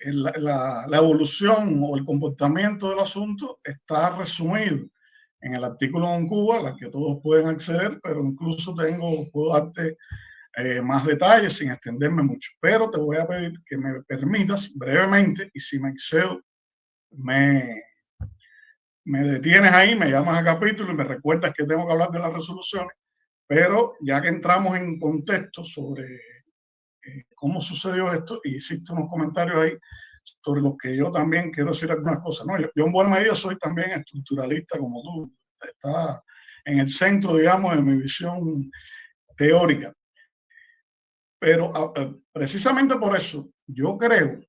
la evolución o el comportamiento del asunto está resumido en el artículo en Cuba, al que todos pueden acceder, pero incluso puedo darte más detalles sin extenderme mucho. Pero te voy a pedir que me permitas brevemente, y si me excedo, me detienes ahí, me llamas a capítulo y me recuerdas que tengo que hablar de las resoluciones, pero ya que entramos en contexto sobre cómo sucedió esto, y hiciste unos comentarios ahí sobre los que yo también quiero decir algunas cosas. ¿No? Yo en buena medida soy también estructuralista como tú, está en el centro, digamos, de mi visión teórica. Pero precisamente por eso yo creo,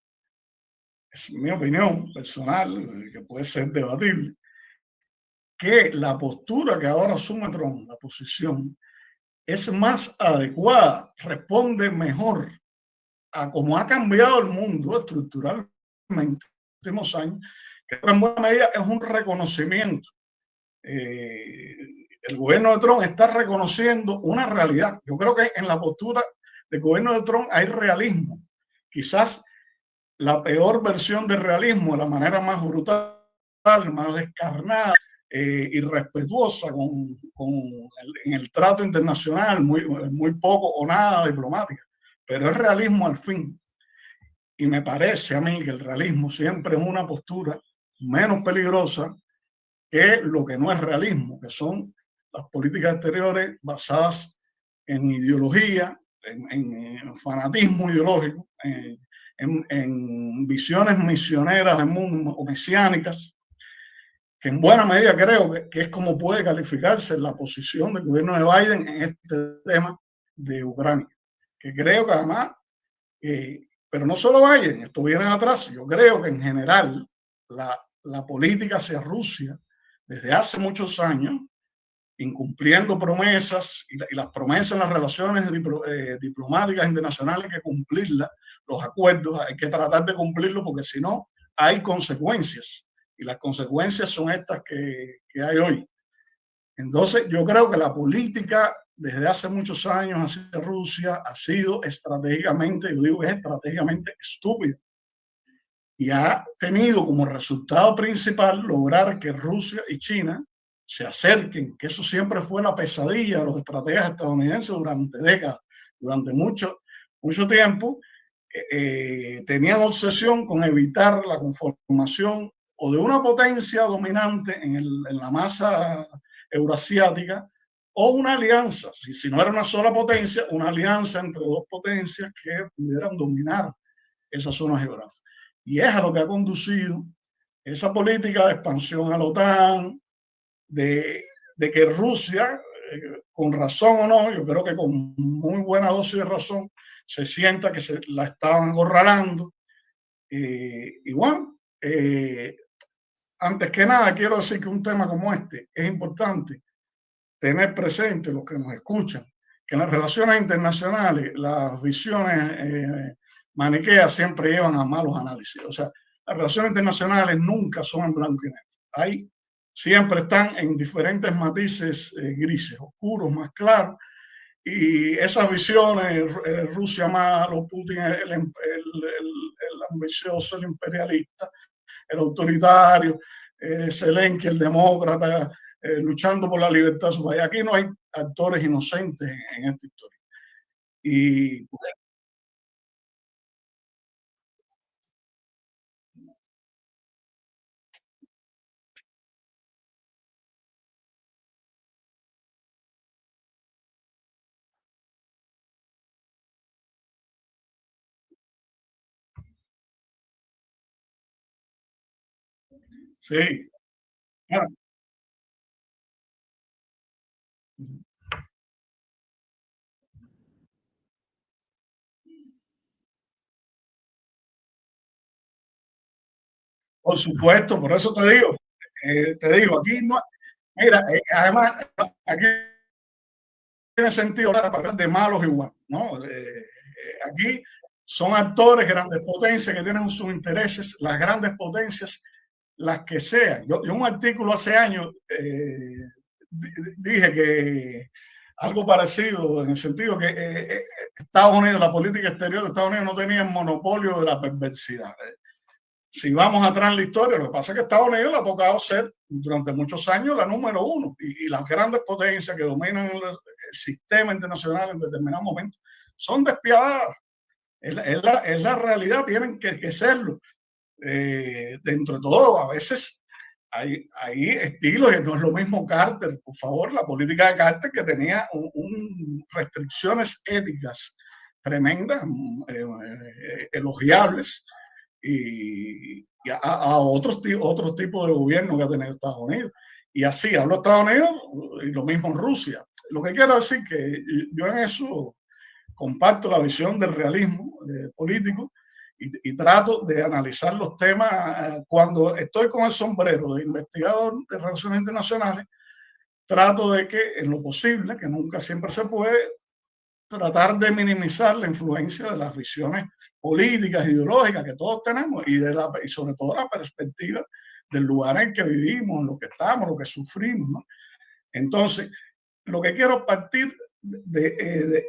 es mi opinión personal, que puede ser debatible, que la postura que ahora asume Trump, la posición, es más adecuada, responde mejor a cómo ha cambiado el mundo estructuralmente en los últimos años, que en buena medida es un reconocimiento. El gobierno de Trump está reconociendo una realidad. Yo creo que en la postura del gobierno de Trump hay realismo. Quizás la peor versión del realismo, la manera más brutal, más descarnada, irrespetuosa en el trato internacional, muy poco o nada diplomática, pero es realismo al fin. Y me parece a mí que el realismo siempre es una postura menos peligrosa que lo que no es realismo, que son las políticas exteriores basadas en ideología, en fanatismo ideológico, en visiones misioneras del mundo o mesiánicas, que en buena medida creo que es como puede calificarse la posición del gobierno de Biden en este tema de Ucrania, que creo que además, pero no solo Biden, esto viene atrás, yo creo que en general la política hacia Rusia desde hace muchos años, incumpliendo promesas, y las promesas en las relaciones diplomáticas internacionales hay que cumplirlas, los acuerdos hay que tratar de cumplirlos porque si no hay consecuencias, y las consecuencias son estas que hay hoy. Entonces yo creo que la política desde hace muchos años hacia Rusia ha sido estratégicamente, yo digo que es estratégicamente estúpida, y ha tenido como resultado principal lograr que Rusia y China se acerquen, que eso siempre fue la pesadilla de los estrategas estadounidenses durante décadas, durante mucho tiempo. Tenían obsesión con evitar la conformación o de una potencia dominante en la masa eurasiática o una alianza, si no era una sola potencia, una alianza entre dos potencias que pudieran dominar esa zona geográfica. Y es a lo que ha conducido esa política de expansión a la OTAN, de que Rusia, con razón o no, yo creo que con muy buena dosis de razón, se sienta que se la estaban acorralando. Y bueno, antes que nada, quiero decir que un tema como este es importante tener presente, los que nos escuchan, que en las relaciones internacionales las visiones maniqueas siempre llevan a malos análisis. O sea, las relaciones internacionales nunca son en blanco y negro. Ahí siempre están en diferentes matices grises, oscuros, más claros. Y esas visiones, Rusia malo, Putin el ambicioso, el imperialista, el autoritario, Zelensky el demócrata, luchando por la libertad de su país. Aquí no hay actores inocentes en esta historia. Y sí, bueno, por supuesto, por eso te digo, aquí no, mira, además, aquí tiene sentido hablar de malos igual, ¿no? Aquí son actores, grandes potencias que tienen sus intereses, las grandes potencias, las que sean. Yo un artículo hace años dije que algo parecido en el sentido que Estados Unidos, la política exterior de Estados Unidos no tenía el monopolio de la perversidad. si vamos atrás en la historia, lo que pasa es que Estados Unidos le ha tocado ser durante muchos años la número uno y las grandes potencias que dominan el sistema internacional en determinados momentos son despiadadas. Es la realidad, tienen que serlo. Dentro de todo, a veces hay estilos, y no es lo mismo Carter, por favor, la política de Carter que tenía restricciones éticas tremendas, elogiables, y a otros tipos de gobierno que ha tenido Estados Unidos. Y así habló Estados Unidos y lo mismo en Rusia. Lo que quiero decir que yo en eso comparto la visión del realismo político y trato de analizar los temas cuando estoy con el sombrero de investigador de relaciones internacionales, trato de que en lo posible, que nunca siempre se puede, tratar de minimizar la influencia de las visiones políticas, ideológicas que todos tenemos y sobre todo la perspectiva del lugar en que vivimos, en lo que estamos, lo que sufrimos, ¿no? Entonces, lo que quiero partir de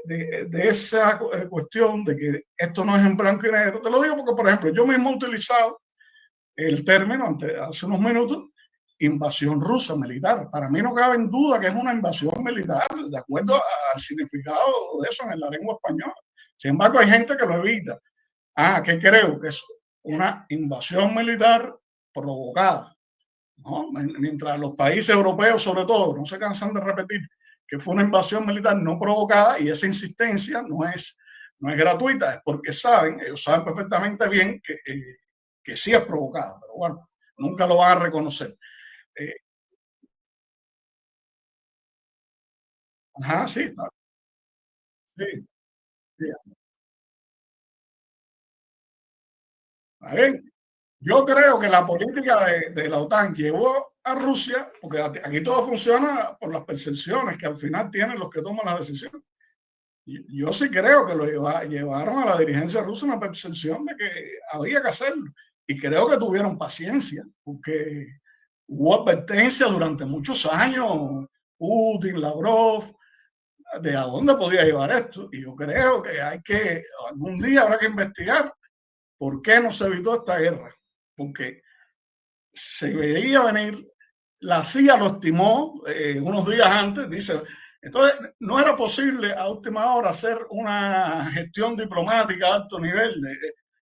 esa cuestión de que esto no es en blanco y negro, te lo digo porque, por ejemplo, yo mismo he utilizado el término hace unos minutos, invasión rusa militar. Para mí no cabe en duda que es una invasión militar, de acuerdo al significado de eso en la lengua española. Sin embargo, hay gente que lo evita. ¿Qué creo? Que es una invasión militar provocada, ¿no? Mientras los países europeos, sobre todo, no se cansan de repetir que fue una invasión militar no provocada, y esa insistencia no es gratuita, es porque ellos saben perfectamente bien que sí es provocada, pero bueno, nunca lo van a reconocer. Eh, sí, sí, sí, está bien. Yo creo que la política de la OTAN llevó a Rusia, porque aquí todo funciona por las percepciones que al final tienen los que toman las decisiones. Yo sí creo que llevaron a la dirigencia rusa una percepción de que había que hacerlo. Y creo que tuvieron paciencia, porque hubo advertencias durante muchos años, Putin, Lavrov, de a dónde podía llevar esto. Y yo creo que algún día habrá que investigar por qué no se evitó esta guerra. Porque se veía venir, la CIA lo estimó unos días antes, dice, entonces no era posible a última hora hacer una gestión diplomática a alto nivel,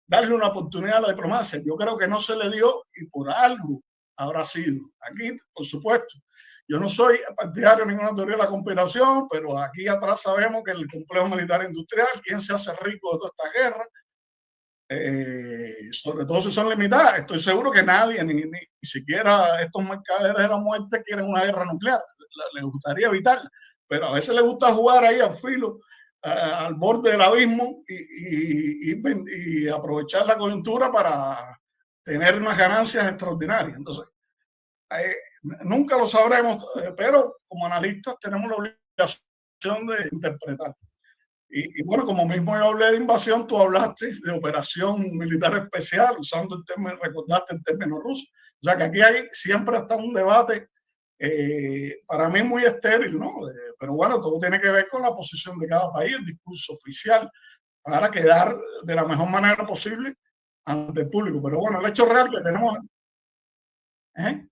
darle una oportunidad a la diplomacia. Yo creo que no se le dio y por algo habrá sido. Aquí, por supuesto, yo no soy partidario de ninguna teoría de la conspiración, pero aquí atrás sabemos que el complejo militar industrial, quién se hace rico de toda esta guerra, sobre todo si son limitadas. Estoy seguro que nadie, ni siquiera estos mercaderes de la muerte, quieren una guerra nuclear. Les gustaría evitarla, pero a veces les gusta jugar ahí al filo, al borde del abismo y aprovechar la coyuntura para tener unas ganancias extraordinarias. Entonces, eh, nunca lo sabremos, pero como analistas tenemos la obligación de interpretar. Bueno, como mismo yo hablé de invasión, tú hablaste de operación militar especial, usando el término, recordaste el término ruso. O sea que aquí hay siempre está un debate, para mí muy estéril, ¿no? Pero bueno, todo tiene que ver con la posición de cada país, el discurso oficial, para quedar de la mejor manera posible ante el público. Pero bueno, el hecho real que tenemos. ¿Eh?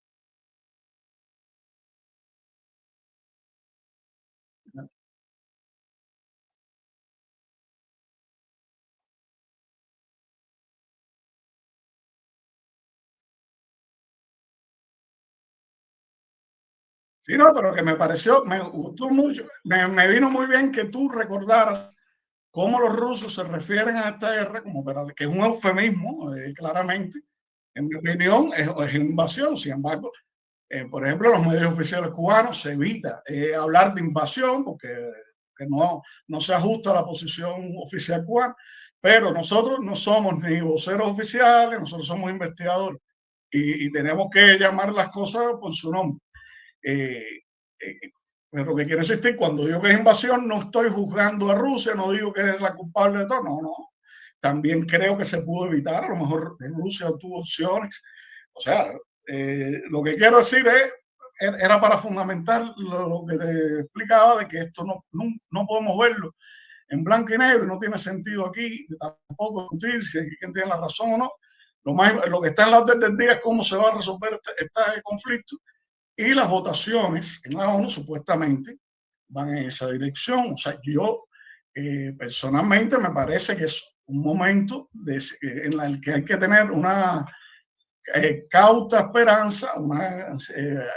Sí, no, pero que me pareció, me gustó mucho, me vino muy bien que tú recordaras cómo los rusos se refieren a esta guerra como que es un eufemismo, claramente, en mi opinión, es invasión. Sin embargo, por ejemplo, en los medios oficiales cubanos se evita hablar de invasión porque que no se ajusta a la posición oficial cubana, pero nosotros no somos ni voceros oficiales, nosotros somos investigadores y tenemos que llamar las cosas por su nombre. Eh, eh, pero que quiero insistir, cuando digo que es invasión, no estoy juzgando a Rusia, no digo que es la culpable de todo, no, no. También creo que se pudo evitar, a lo mejor Rusia tuvo opciones. O sea, lo que quiero decir era para fundamentar lo que te explicaba de que esto no podemos verlo en blanco y negro y no tiene sentido aquí tampoco discutir si quién tiene la razón o no. Lo que está en la orden del día es cómo se va a resolver este conflicto, y las votaciones en la ONU supuestamente van en esa dirección. O sea, yo personalmente me parece que es un momento en el que hay que tener una cauta esperanza,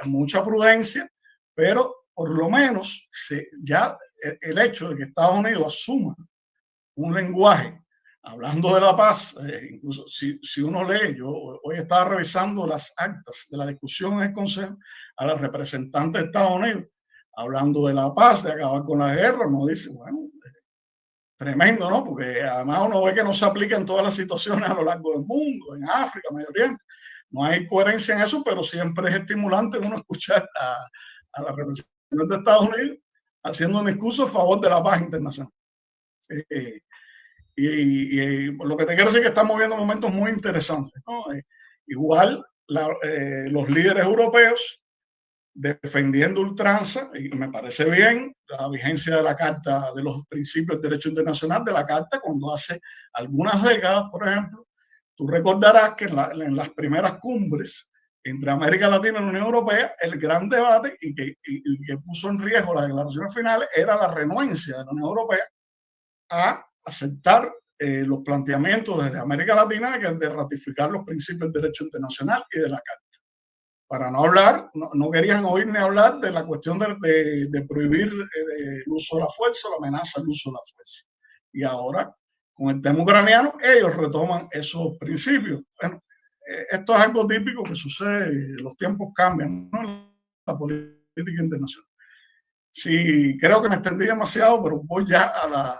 mucha prudencia, pero por lo menos ya el hecho de que Estados Unidos asuma un lenguaje hablando de la paz, incluso si uno lee, yo hoy estaba revisando las actas de la discusión en el Consejo a la representante de Estados Unidos, hablando de la paz, de acabar con la guerra, uno dice, bueno, tremendo, ¿no? Porque además uno ve que no se aplica en todas las situaciones a lo largo del mundo, en África, Medio Oriente. No hay coherencia en eso, pero siempre es estimulante uno escuchar a la representante de Estados Unidos haciendo un discurso a favor de la paz internacional. Eh, lo que te quiero decir es que estamos viendo momentos muy interesantes, ¿no? Igual los líderes europeos defendiendo ultranza, y me parece bien la vigencia de la Carta de los Principios del Derecho Internacional, de la Carta, cuando hace algunas décadas, por ejemplo, tú recordarás que en las primeras cumbres entre América Latina y la Unión Europea, el gran debate y que puso en riesgo las declaraciones finales era la renuencia de la Unión Europea a aceptar los planteamientos desde América Latina de ratificar los principios del derecho internacional y de la Carta. Para no hablar, no querían oír ni hablar de la cuestión de prohibir el uso de la fuerza, la amenaza del uso de la fuerza. Y ahora, con el tema ucraniano, ellos retoman esos principios. Bueno, esto es algo típico que sucede, los tiempos cambian, ¿no? En la política internacional. Sí, creo que me extendí demasiado, pero voy ya a la,